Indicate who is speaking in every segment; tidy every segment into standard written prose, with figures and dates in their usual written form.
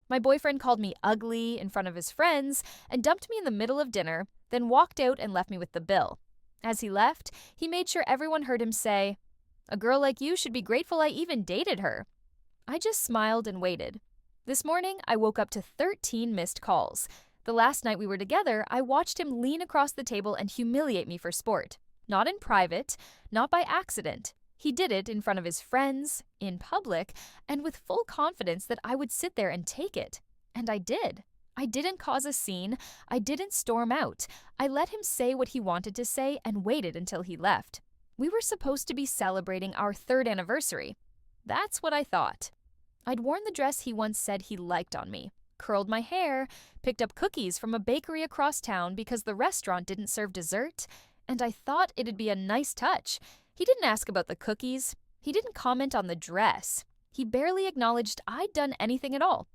Speaker 1: My boyfriend called me ugly in front of his friends and dumped me in the middle of dinner, then walked out and left me with the bill. As he left, he made sure everyone heard him say, "A girl like you should be grateful I even dated her." I just smiled and waited. This morning, I woke up to 13 missed calls. The last night we were together, I watched him lean across the table and humiliate me for sport. Not in private, not by accident. He did it in front of his friends, in public, and with full confidence that I would sit there and take it. And I did. I didn't cause a scene. I didn't storm out. I let him say what he wanted to say and waited until he left. We were supposed to be celebrating our 3rd anniversary. That's what I thought. I'd worn the dress he once said he liked on me, curled my hair, picked up cookies from a bakery across town because the restaurant didn't serve dessert, and I thought it'd be a nice touch. He didn't ask about the cookies. He didn't comment on the dress. He barely acknowledged I'd done anything at all.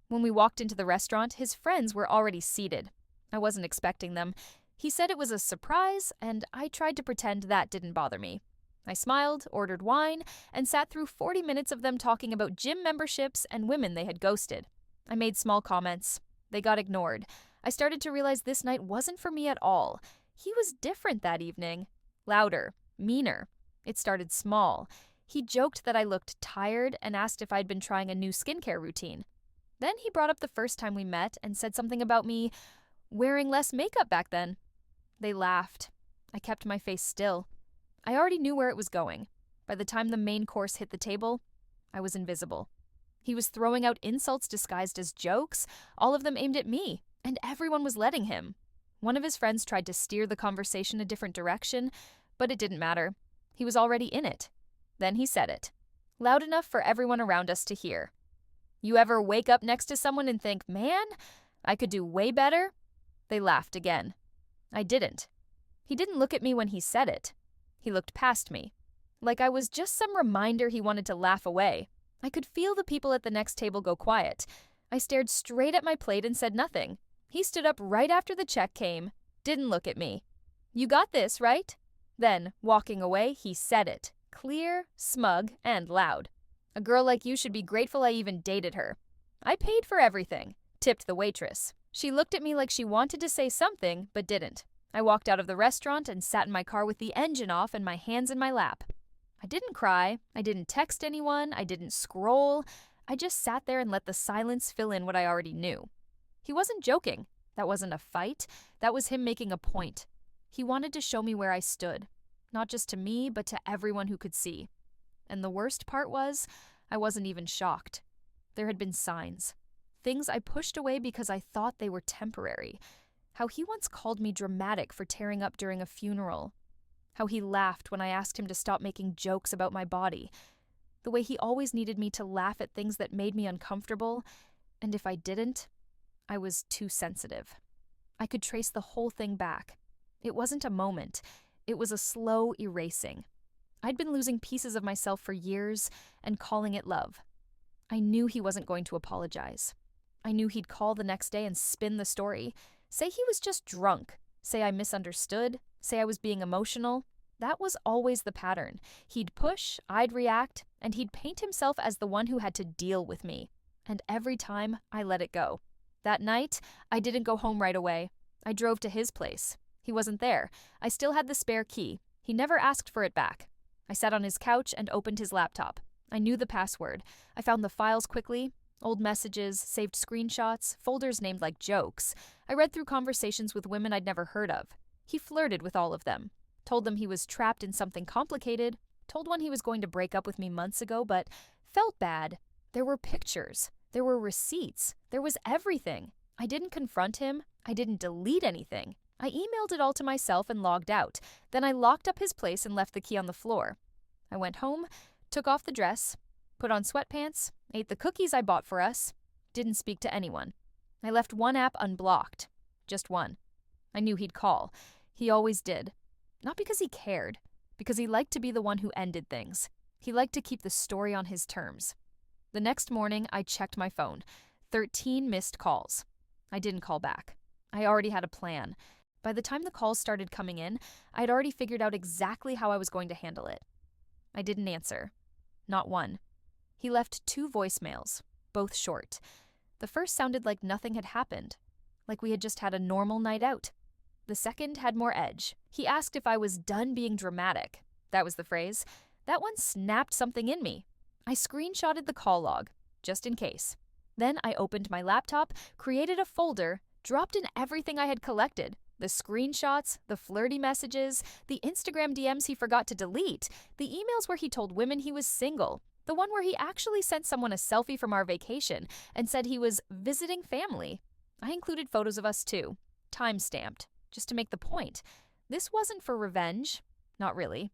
Speaker 1: When we walked into the restaurant, his friends were already seated. I wasn't expecting them. He said it was a surprise, and I tried to pretend that didn't bother me. I smiled, ordered wine, and sat through 40 minutes of them talking about gym memberships and women they had ghosted. I made small comments. They got ignored. I started to realize this night wasn't for me at all. He was different that evening. Louder, meaner. It started small. He joked that I looked tired and asked if I'd been trying a new skincare routine. Then he brought up the first time we met and said something about me wearing less makeup back then. They laughed. I kept my face still. I already knew where it was going. By the time the main course hit the table, I was invisible. He was throwing out insults disguised as jokes, all of them aimed at me, and everyone was letting him. One of his friends tried to steer the conversation a different direction, but it didn't matter. He was already in it. Then he said it, loud enough for everyone around us to hear. "You ever wake up next to someone and think, man, I could do way better?" They laughed again. I didn't. He didn't look at me when he said it. He looked past me, like I was just some reminder he wanted to laugh away. I could feel the people at the next table go quiet. I stared straight at my plate and said nothing. He stood up right after the check came, didn't look at me. "You got this, right?" Then, walking away, he said it, clear, smug, and loud. "A girl like you should be grateful I even dated her. I paid for everything," tipped the waitress. She looked at me like she wanted to say something, but didn't. I walked out of the restaurant and sat in my car with the engine off and my hands in my lap. I didn't cry. I didn't text anyone. I didn't scroll. I just sat there and let the silence fill in what I already knew. He wasn't joking. That wasn't a fight. That was him making a point. He wanted to show me where I stood, not just to me, but to everyone who could see. And the worst part was, I wasn't even shocked. There had been signs. Things I pushed away because I thought they were temporary. How he once called me dramatic for tearing up during a funeral. How he laughed when I asked him to stop making jokes about my body. The way he always needed me to laugh at things that made me uncomfortable, and if I didn't, I was too sensitive. I could trace the whole thing back. It wasn't a moment. It was a slow erasing. I'd been losing pieces of myself for years and calling it love. I knew he wasn't going to apologize. I knew he'd call the next day and spin the story. Say he was just drunk. Say I misunderstood. Say I was being emotional. That was always the pattern. He'd push, I'd react, and he'd paint himself as the one who had to deal with me. And every time, I let it go. That night, I didn't go home right away. I drove to his place. He wasn't there. I still had the spare key. He never asked for it back. I sat on his couch and opened his laptop. I knew the password. I found the files quickly. Old messages, saved screenshots, folders named like jokes. I read through conversations with women I'd never heard of. He flirted with all of them. Told them he was trapped in something complicated. Told one he was going to break up with me months ago, but felt bad. There were pictures. There were receipts. There was everything. I didn't confront him. I didn't delete anything. I emailed it all to myself and logged out. Then I locked up his place and left the key on the floor. I went home, took off the dress, put on sweatpants, ate the cookies I bought for us, didn't speak to anyone. I left one app unblocked. Just one. I knew he'd call. He always did. Not because he cared, because he liked to be the one who ended things. He liked to keep the story on his terms. The next morning, I checked my phone. 13 missed calls. I didn't call back. I already had a plan. By the time the calls started coming in, I'd already figured out exactly how I was going to handle it. I didn't answer. Not one. He left 2 voicemails, both short. The first sounded like nothing had happened, like we had just had a normal night out. The second had more edge. He asked if I was done being dramatic. That was the phrase. That one snapped something in me. I screenshotted the call log, just in case. Then I opened my laptop, created a folder, dropped in everything I had collected. The screenshots, the flirty messages, the Instagram DMs he forgot to delete, the emails where he told women he was single, the one where he actually sent someone a selfie from our vacation and said he was visiting family. I included photos of us too, time-stamped, just to make the point. This wasn't for revenge. Not really.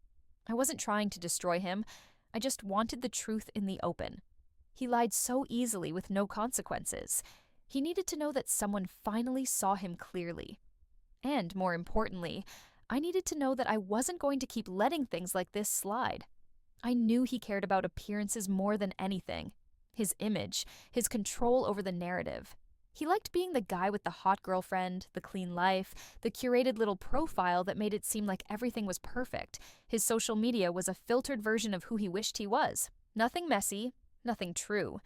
Speaker 1: I wasn't trying to destroy him. I just wanted the truth in the open. He lied so easily with no consequences. He needed to know that someone finally saw him clearly. And more importantly, I needed to know that I wasn't going to keep letting things like this slide. I knew he cared about appearances more than anything. His image, his control over the narrative. He liked being the guy with the hot girlfriend, the clean life, the curated little profile that made it seem like everything was perfect. His social media was a filtered version of who he wished he was. Nothing messy, nothing true.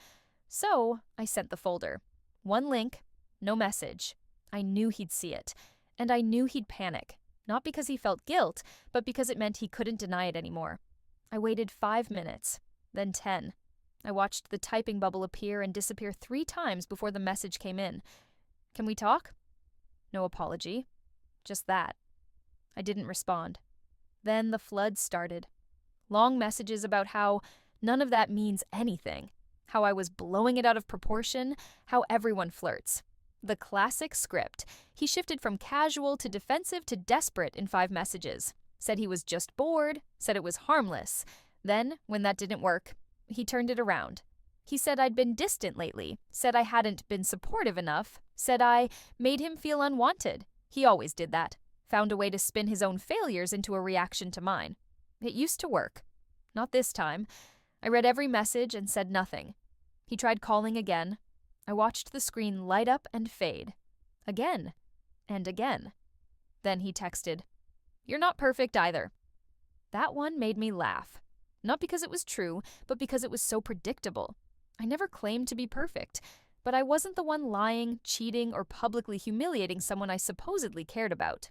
Speaker 1: So I sent the folder. One link, no message. I knew he'd see it. And I knew he'd panic, not because he felt guilt, but because it meant he couldn't deny it anymore. I waited 5 minutes, then 10. I watched the typing bubble appear and disappear 3 times before the message came in. Can we talk? No apology. Just that. I didn't respond. Then the flood started. Long messages about how none of that means anything, how I was blowing it out of proportion, how everyone flirts. The classic script. He shifted from casual to defensive to desperate in 5 messages. Said he was just bored, said it was harmless. Then, when that didn't work, he turned it around. He said I'd been distant lately, said I hadn't been supportive enough, said I made him feel unwanted. He always did that. Found a way to spin his own failures into a reaction to mine. It used to work. Not this time. I read every message and said nothing. He tried calling again. I watched the screen light up and fade. Again. And again. Then he texted, "You're not perfect either." That one made me laugh. Not because it was true, but because it was so predictable. I never claimed to be perfect, but I wasn't the one lying, cheating, or publicly humiliating someone I supposedly cared about.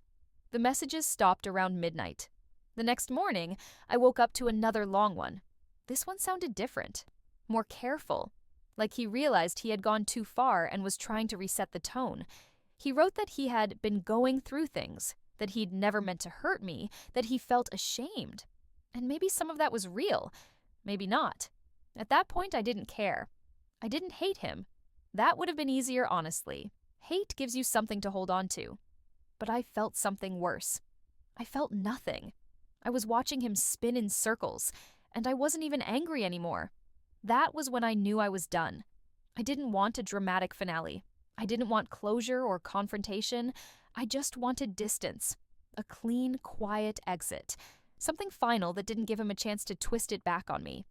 Speaker 1: The messages stopped around midnight. The next morning, I woke up to another long one. This one sounded different, more careful, like he realized he had gone too far and was trying to reset the tone. He wrote that he had been going through things, that he'd never meant to hurt me, that he felt ashamed. And maybe some of that was real, maybe not. At that point, I didn't care. I didn't hate him. That would have been easier, honestly. Hate gives you something to hold on to. But I felt something worse. I felt nothing. I was watching him spin in circles, and I wasn't even angry anymore. That was when I knew I was done. I didn't want a dramatic finale. I didn't want closure or confrontation. I just wanted distance. A clean, quiet exit. Something final that didn't give him a chance to twist it back on me.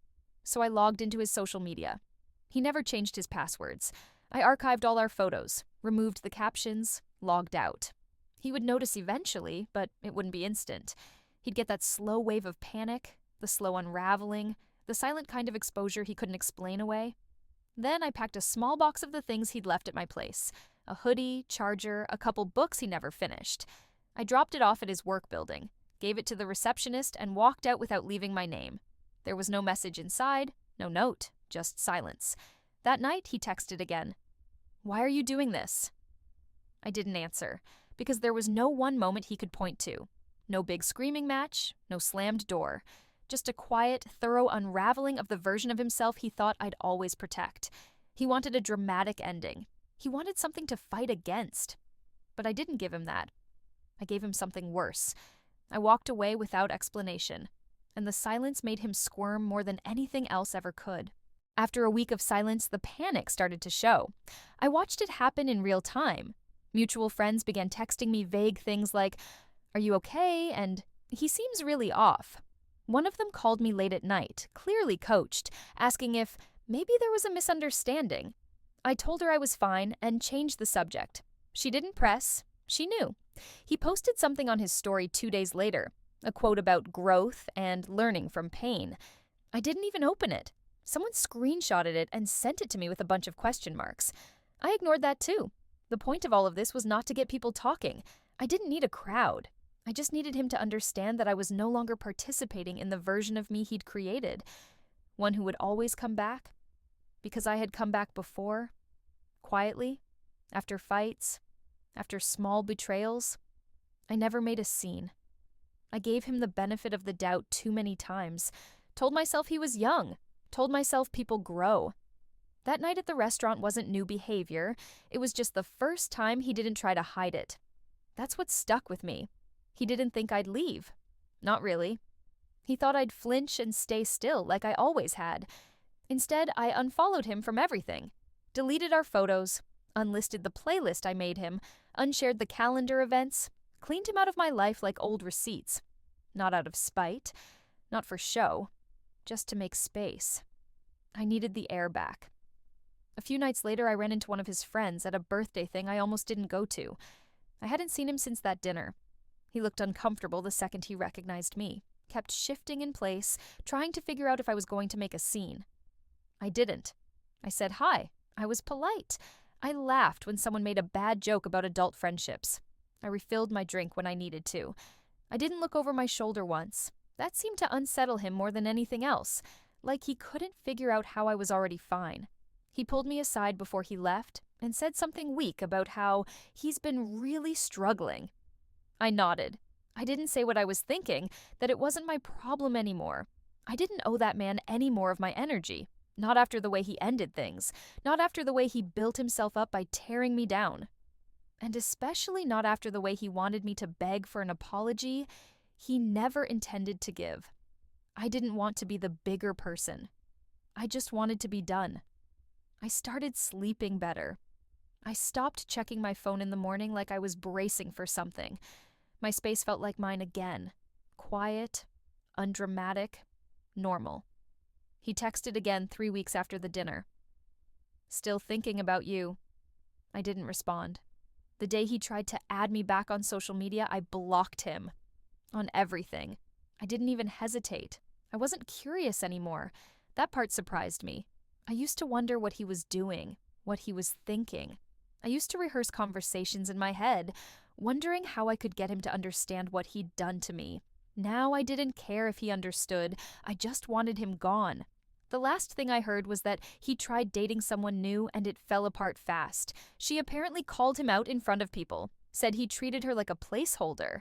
Speaker 1: So I logged into his social media. He never changed his passwords. I archived all our photos, removed the captions, logged out. He would notice eventually, but it wouldn't be instant. He'd get that slow wave of panic, the slow unraveling, the silent kind of exposure he couldn't explain away. Then I packed a small box of the things he'd left at my place. A hoodie, charger, a couple books he never finished. I dropped it off at his work building, gave it to the receptionist, and walked out without leaving my name. There was no message inside, no note, just silence. That night, he texted again. "Why are you doing this?" I didn't answer, because there was no one moment he could point to. No big screaming match, no slammed door. Just a quiet, thorough unraveling of the version of himself he thought I'd always protect. He wanted a dramatic ending. He wanted something to fight against. But I didn't give him that. I gave him something worse. I walked away without explanation, and the silence made him squirm more than anything else ever could. After a week of silence, the panic started to show. I watched it happen in real time. Mutual friends began texting me vague things like, "Are you okay?" and "He seems really off." One of them called me late at night, clearly coached, asking if maybe there was a misunderstanding. I told her I was fine and changed the subject. She didn't press. She knew. He posted something on his story 2 days later, a quote about growth and learning from pain. I didn't even open it. Someone screenshotted it and sent it to me with a bunch of question marks. I ignored that too. The point of all of this was not to get people talking. I didn't need a crowd. I just needed him to understand that I was no longer participating in the version of me he'd created, one who would always come back, because I had come back before, quietly, after fights, after small betrayals. I never made a scene. I gave him the benefit of the doubt too many times, told myself he was young, told myself people grow. That night at the restaurant wasn't new behavior, it was just the first time he didn't try to hide it. That's what stuck with me. He didn't think I'd leave. Not really. He thought I'd flinch and stay still like I always had. Instead, I unfollowed him from everything, deleted our photos, unlisted the playlist I made him, unshared the calendar events, cleaned him out of my life like old receipts. Not out of spite, not for show, just to make space. I needed the air back. A few nights later, I ran into one of his friends at a birthday thing I almost didn't go to. I hadn't seen him since that dinner. He looked uncomfortable the second he recognized me, kept shifting in place, trying to figure out if I was going to make a scene. I didn't. I said hi. I was polite. I laughed when someone made a bad joke about adult friendships. I refilled my drink when I needed to. I didn't look over my shoulder once. That seemed to unsettle him more than anything else, like he couldn't figure out how I was already fine. He pulled me aside before he left and said something weak about how he's been really struggling. I nodded. I didn't say what I was thinking, that it wasn't my problem anymore. I didn't owe that man any more of my energy. Not after the way he ended things. Not after the way he built himself up by tearing me down. And especially not after the way he wanted me to beg for an apology he never intended to give. I didn't want to be the bigger person. I just wanted to be done. I started sleeping better. I stopped checking my phone in the morning like I was bracing for something. My space felt like mine again. Quiet, undramatic, normal. He texted again 3 weeks after the dinner. Still thinking about you. I didn't respond. The day he tried to add me back on social media, I blocked him. On everything. I didn't even hesitate. I wasn't curious anymore. That part surprised me. I used to wonder what he was doing, what he was thinking. I used to rehearse conversations in my head, wondering how I could get him to understand what he'd done to me. Now I didn't care if he understood. I just wanted him gone. The last thing I heard was that he tried dating someone new and it fell apart fast. She apparently called him out in front of people, said he treated her like a placeholder.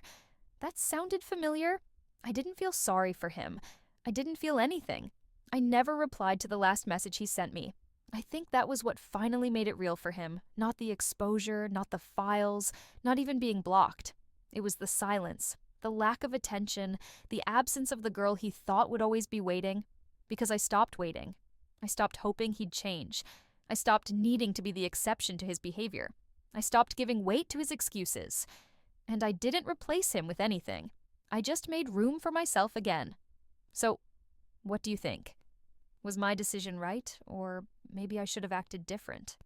Speaker 1: That sounded familiar. I didn't feel sorry for him. I didn't feel anything. I never replied to the last message he sent me. I think that was what finally made it real for him. Not the exposure, not the files, not even being blocked. It was the silence, the lack of attention, the absence of the girl he thought would always be waiting. Because I stopped waiting. I stopped hoping he'd change. I stopped needing to be the exception to his behavior. I stopped giving weight to his excuses. And I didn't replace him with anything. I just made room for myself again. So, what do you think? Was my decision right, or maybe I should have acted different?